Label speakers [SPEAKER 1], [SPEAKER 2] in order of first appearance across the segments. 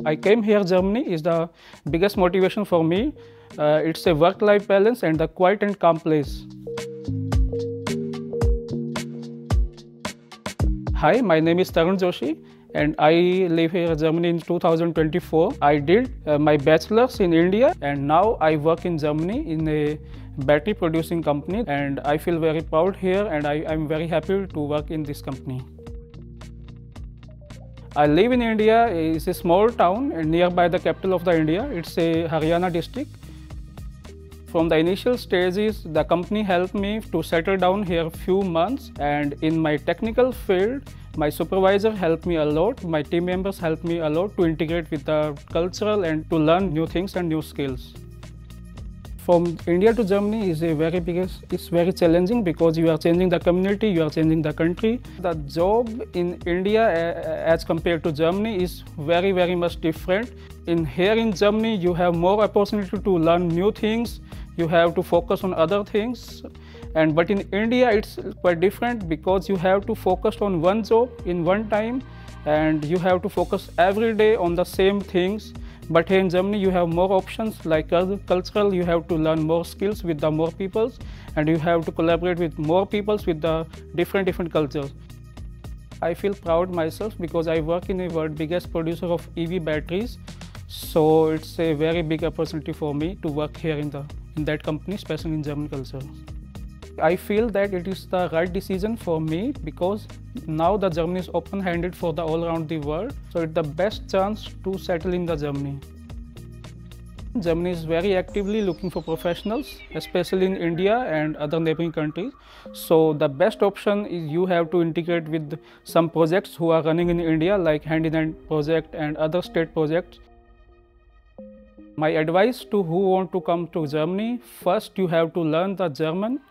[SPEAKER 1] I came here, Germany is the biggest motivation for me. It's a work-life balance and the quiet and calm place. Hi, my name is Tarun Joshi and I live here in Germany in 2024. I did my bachelor's in India and now I work in Germany in a battery producing company, and I feel very proud here and I'm very happy to work in this company. I live in India. It's a small town and nearby the capital of the India. It's a Haryana district. From the initial stages, the company helped me to settle down here a few months, and in my technical field, my supervisor helped me a lot. My team members helped me a lot to integrate with the cultural and to learn new things and new skills. From India to Germany is it's very challenging because you are changing the community, you are changing the country. The job in India as compared to Germany is very much different. Here in Germany, you have more opportunity to learn new things. You have to focus on other things. But in India, it's quite different because you have to focus on one job in one time and you have to focus every day on the same things. But here in Germany, you have more options like cultural. You have to learn more skills with the more peoples, and you have to collaborate with more peoples with the different cultures. I feel proud myself because I work in a world biggest producer of EV batteries. So it's a very big opportunity for me to work here in that company, especially in German culture. I feel that it is the right decision for me because now the Germany is open-handed for the all around the world. So it's the best chance to settle in the Germany. Germany is very actively looking for professionals, especially in India and other neighboring countries. So the best option is you have to integrate with some projects who are running in India, like hand-in-hand project and other state projects. My advice to who want to come to Germany, first you have to learn the German.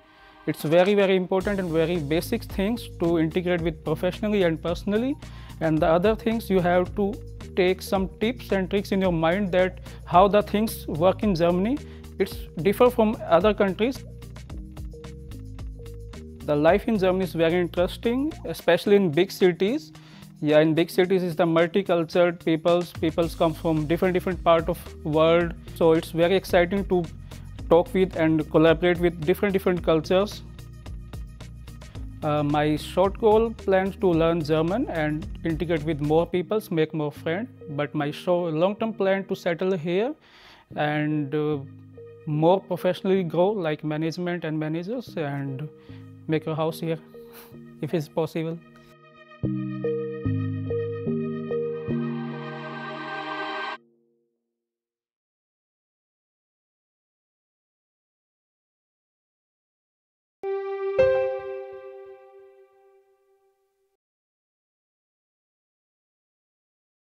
[SPEAKER 1] It's very important and very basic things to integrate with professionally and personally. And the other things, you have to take some tips and tricks in your mind that how the things work in Germany. It's different from other countries. The life in Germany is very interesting, especially in big cities. Yeah, in big cities is the multicultural peoples. Peoples come from different part of world. So it's very exciting to talk with and collaborate with different cultures. My short goal plans to learn German and integrate with more peoples, make more friends. But my long-term plan to settle here and more professionally grow like management and managers and make a house here if it's possible.